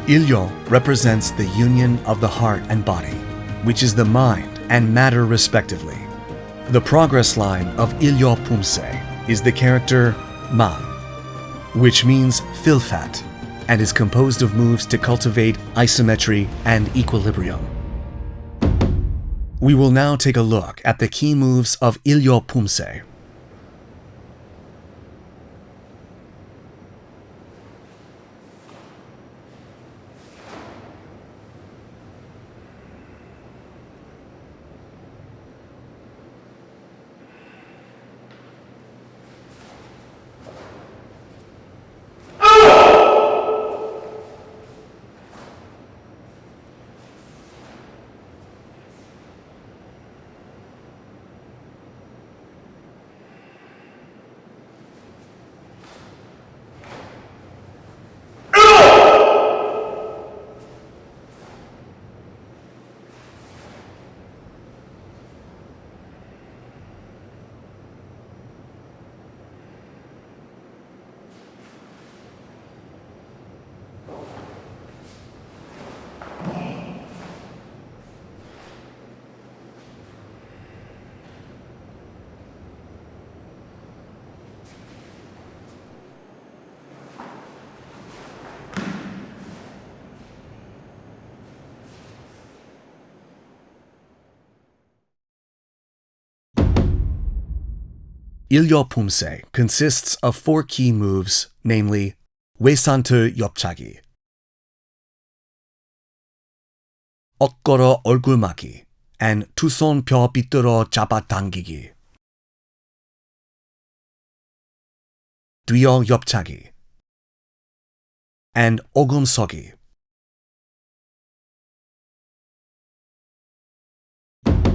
Ilyeo represents the union of the heart and body, which is the mind and matter respectively. The progress line of Ilyeo POOMSAE is the character man, which means fill fat, and is composed of moves to cultivate isometry and equilibrium. We will now take a look at the key moves of Ilyeo POOMSAE. Ilyeo POOMSAE consists of 4 key moves, namely 외산트 옆차기, 엇걸어 얼굴막이, and 두 손 펴 비틀어 잡아당기기. 뒤어 옆차기, and 오금서기.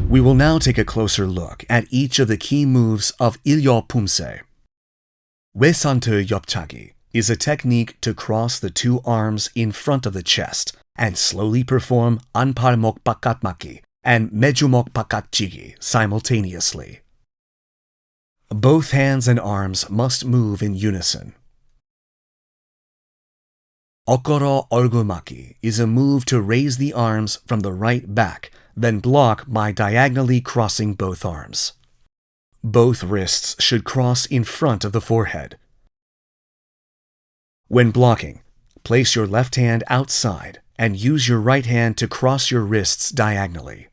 We will now take a closer look at each of the key moves of Ilyeo POOMSAE. 외산트 옆차기 is a technique to cross the 2 arms in front of the chest and slowly perform 안팔목 바깥막기 and 매주목 바깥치기 simultaneously. Both hands and arms must move in unison. 엇걸어 얼굴막기 is a move to raise the arms from the right back, then block by diagonally crossing both arms. Both wrists should cross in front of the forehead. When blocking, place your left hand outside and use your right hand to cross your wrists diagonally.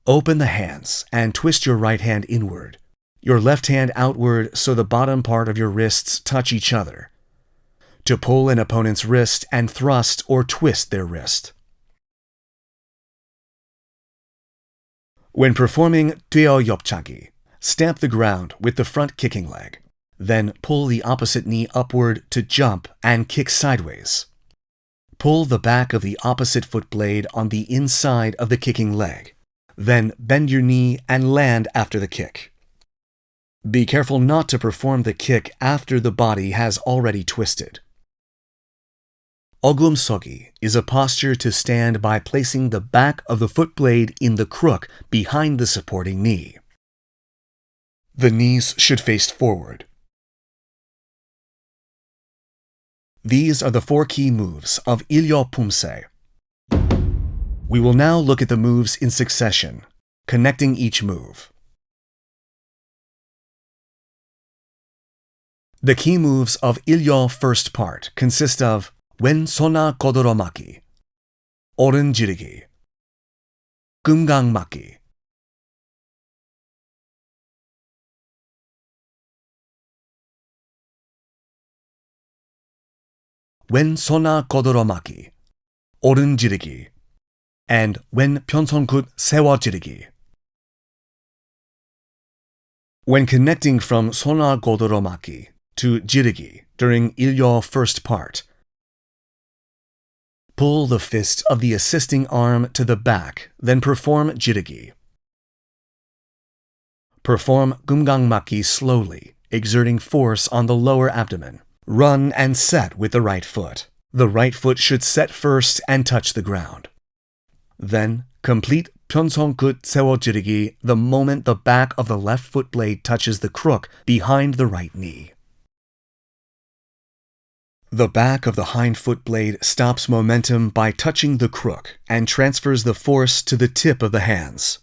Open the hands and twist your right hand inward, your left hand outward so the bottom part of your wrists touch each other, to pull an opponent's wrist and thrust or twist their wrist. When performing 뒤어 옆차기, stamp the ground with the front kicking leg. Then pull the opposite knee upward to jump and kick sideways. Pull the back of the opposite foot blade on the inside of the kicking leg. Then bend your knee and land after the kick. Be careful not to perform the kick after the body has already twisted. 오금서기 is a posture to stand by placing the back of the foot blade in the crook behind the supporting knee. The knees should face forward. These are the 4 key moves of Ilyeo POOMSAE. We will now look at the moves in succession, connecting each move. The key moves of Ilyeo first part consist of 왼손아 거들어맞기, 오른 지르기, 금강맞기. 왼손아 거들어맞기, 오른 지르기, and 왼편손끝 세워 지르기. When connecting from 손아 거들어맞기 to 지르기 during Ilyeo first part, pull the fist of the assisting arm to the back, then perform 지르기. Perform 금강맞기 slowly, exerting force on the lower abdomen. Run and set with the right foot. The right foot should set first and touch the ground. Then complete 편손끝 세워 지르기 the moment the back of the left foot blade touches the crook behind the right knee. The back of the hind foot blade stops momentum by touching the crook and transfers the force to the tip of the hands.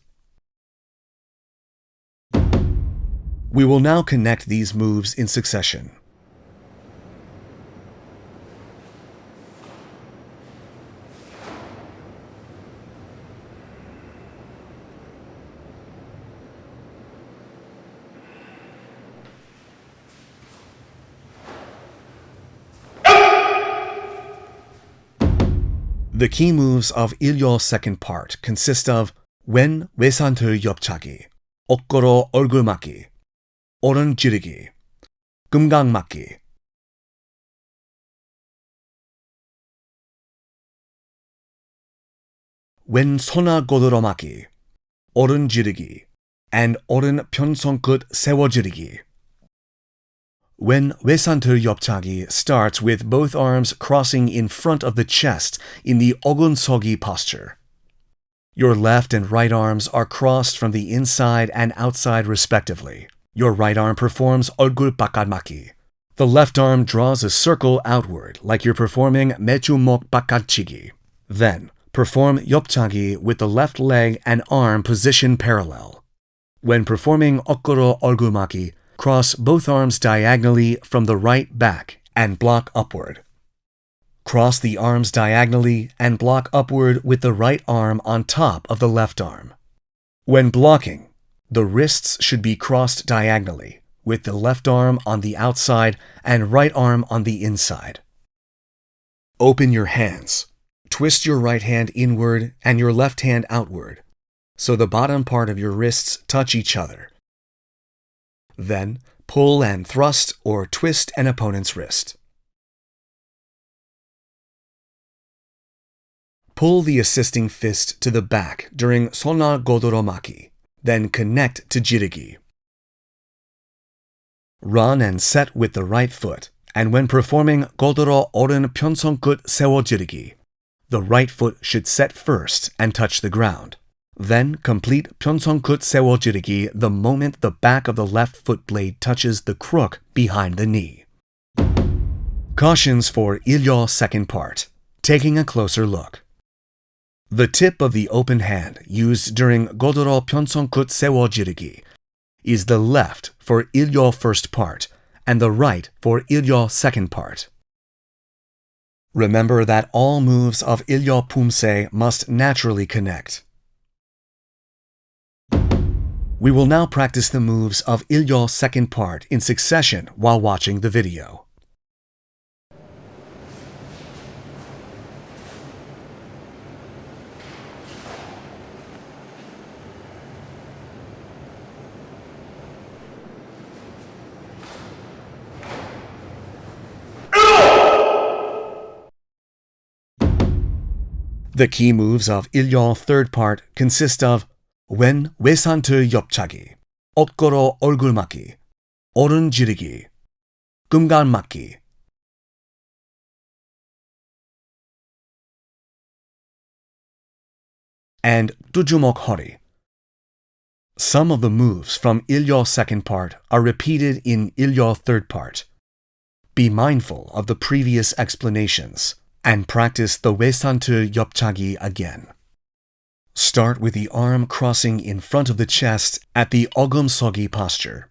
We will now connect these moves in succession. The key moves of Ilyeo's second part consist of 왼 외산틀 옆차기, 엇걸어 얼굴 맞기, 오른 지르기, 금강 맞기. 왼 손아 고들어 맞기, 오른 지르기, and 오른 편손끝 세워 지르기. 왼 외산틀 옆차기 starts with both arms crossing in front of the chest in the 오근서기 posture. Your left and right arms are crossed from the inside and outside respectively. Your right arm performs 얼굴 바깥맞기. The left arm draws a circle outward like you're performing 매주목 바깥치기. Then, perform 옆차기 with the left leg and arm positioned parallel. When performing 엇걸어 얼굴 맞기, cross both arms diagonally from the right back and block upward. Cross the arms diagonally and block upward with the right arm on top of the left arm. When blocking, the wrists should be crossed diagonally, with the left arm on the outside and right arm on the inside. Open your hands. Twist your right hand inward and your left hand outward, so the bottom part of your wrists touch each other. Then, pull and thrust or twist an opponent's wrist. Pull the assisting fist to the back during 손아 고들어 맞기, then connect to jirugi. Run and set with the right foot, and when performing 고들어 오른 편손끝 세워 지르기, the right foot should set first and touch the ground. Then complete 편손끝 세워 지르기 the moment the back of the left foot blade touches the crook behind the knee. Cautions for Ilyeo's second part. Taking a closer look. The tip of the open hand used during 고들어 편손끝 세워 지르기 is the left for Ilyeo first part and the right for Ilyeo second part. Remember that all moves of Ilyeo POOMSAE must naturally connect. We will now practice the moves of Ilyeo's second part in succession while watching the video. The key moves of Ilyeo's third part consist of 왼 외산틀 옆차기, 엇걸어 얼굴 맞기, 오른 지르기, 금강 맞기. And 두주목 허리. Some of the moves from Ilyeo's second part are repeated in Ilyeo's third part. Be mindful of the previous explanations and practice the 외산틀 옆차기 again. Start with the arm crossing in front of the chest at the 오금서기 posture.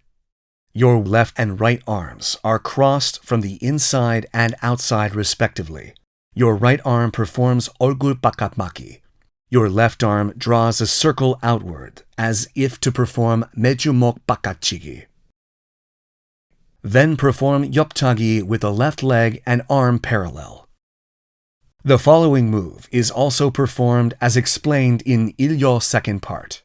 Your left and right arms are crossed from the inside and outside respectively. Your right arm performs 얼굴 바깥맞기. Your left arm draws a circle outward as if to perform 매주목 바깥치기. Then perform 옆차기 with the left leg and arm parallel. The following move is also performed as explained in Ilyeo's second part.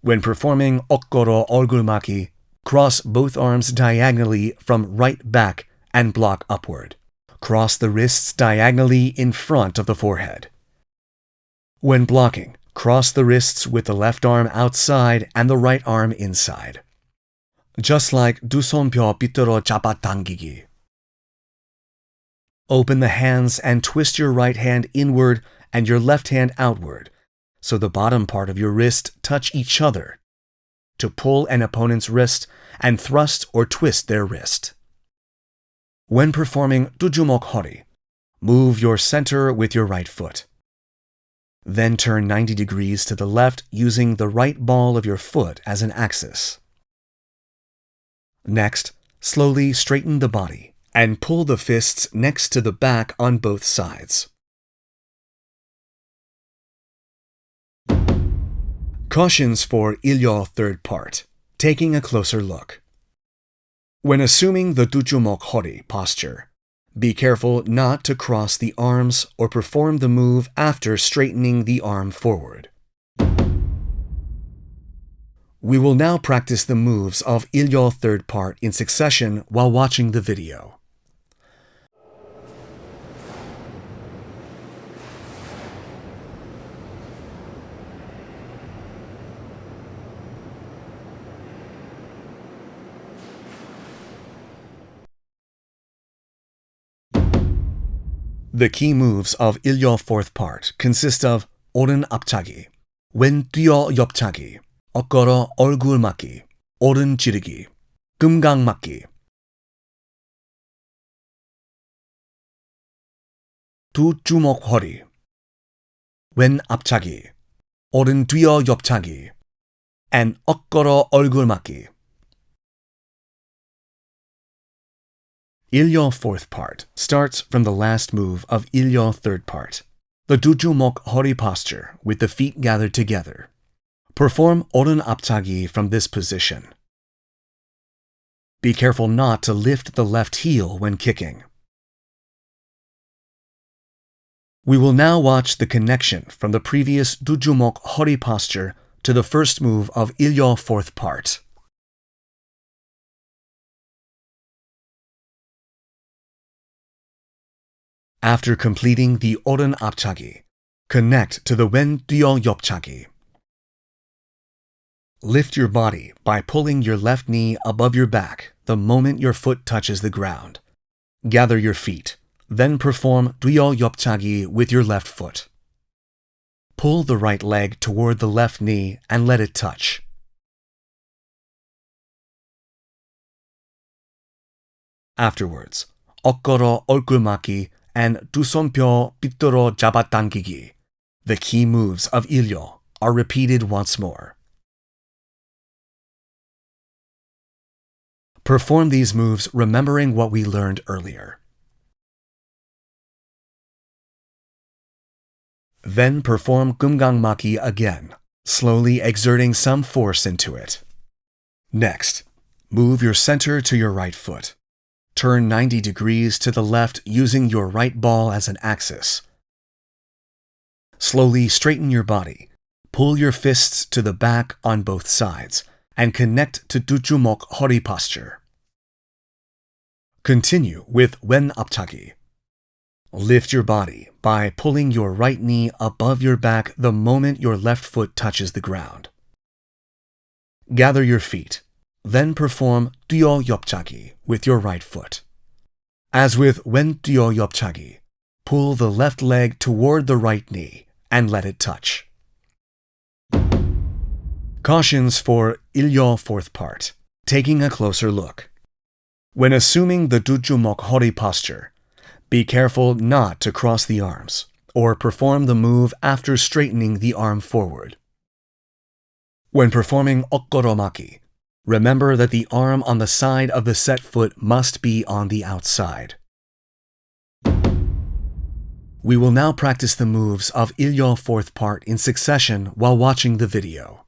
When performing 엇걸어 얼굴 맞기, cross both arms diagonally from right back and block upward. Cross the wrists diagonally in front of the forehead. When blocking, cross the wrists with the left arm outside and the right arm inside. Just like 두 손뼈 빗들어 잡아당기기. Open the hands and twist your right hand inward and your left hand outward, so the bottom part of your wrist touch each other, to pull an opponent's wrist and thrust or twist their wrist. When performing 두주먹 허리, move your center with your right foot. Then turn 90 degrees to the left using the right ball of your foot as an axis. Next, slowly straighten the body and pull the fists next to the back on both sides. Cautions for Ilyeo third part. Taking a closer look. When assuming the 두주먹 허리 posture, be careful not to cross the arms or perform the move after straightening the arm forward. We will now practice the moves of Ilyeo third part in succession while watching the video. The key moves of Ilyeo fourth part consist of 오른 앞차기, 왼 뛰어 옆차기, 엇걸어 얼굴 맞기, 오른 지르기, 금강 맞기. 두주먹 허리, 왼 앞차기, 오른 뛰어 옆차기, and 엇걸어 얼굴 맞기. Ilyeo fourth part starts from the last move of Ilyeo third part, the 두주먹 허리 posture with the feet gathered together. Perform 오른 앞차기 from this position. Be careful not to lift the left heel when kicking. We will now watch the connection from the previous 두주먹 허리 posture to the first move of Ilyeo fourth part. After completing the 오른 앞차기, connect to the 왼 뛰어 옆차기. Lift your body by pulling your left knee above your back the moment your foot touches the ground. Gather your feet, then perform 뛰어 옆차기 with your left foot. Pull the right leg toward the left knee and let it touch. Afterwards, 엇걸어 얼굴 맞기 and 두 손뼉 빗들어 잡아당기기, the key moves of Ilyeo, are repeated once more. Perform these moves remembering what we learned earlier. Then perform 금강 맞기 again, slowly exerting some force into it. Next, move your center to your right foot. Turn 90 degrees to the left using your right ball as an axis. Slowly straighten your body, pull your fists to the back on both sides, and connect to 두주먹 허리 posture. Continue with 왼 앞차기. Lift your body by pulling your right knee above your back the moment your left foot touches the ground. Gather your feet, then perform 뛰어 옆차기 with your right foot. As with 왼 뛰어 옆차기, pull the left leg toward the right knee and let it touch. Cautions for Ilyeo fourth part. Taking a closer look. When assuming the 두주먹 허리 posture, be careful not to cross the arms or perform the move after straightening the arm forward. When performing 엇걸어 맞기, remember that the arm on the side of the set foot must be on the outside. We will now practice the moves of Ilyeo fourth part in succession while watching the video.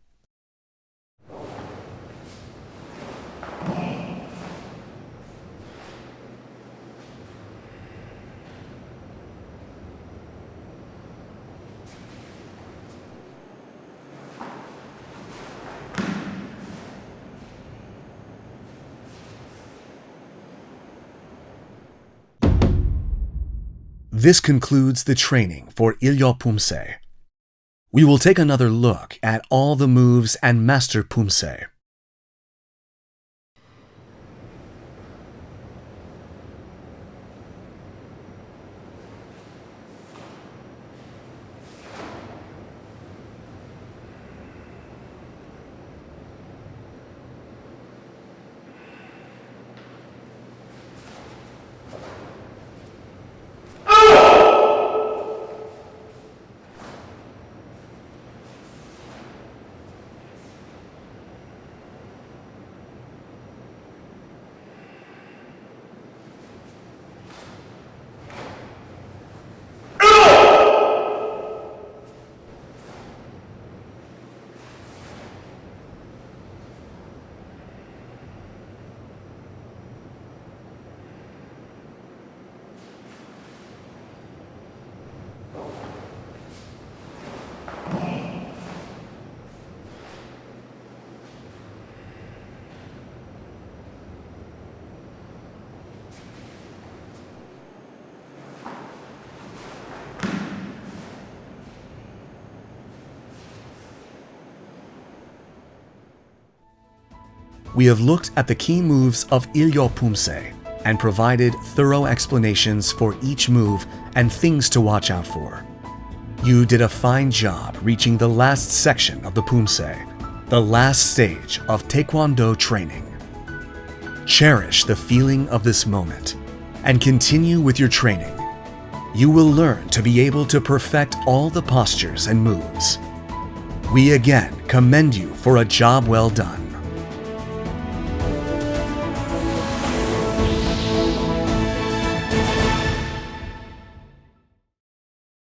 This concludes the training for Ilyeo POOMSAE. We will take another look at all the moves and master POOMSAE. we have looked at the key moves of Ilyeo POOMSAE and provided thorough explanations for each move and things to watch out for. You did a fine job reaching the last section of the POOMSAE, the last stage of Taekwondo training. Cherish the feeling of this moment and continue with your training. You will learn to be able to perfect all the postures and moves. We again commend you for a job well done.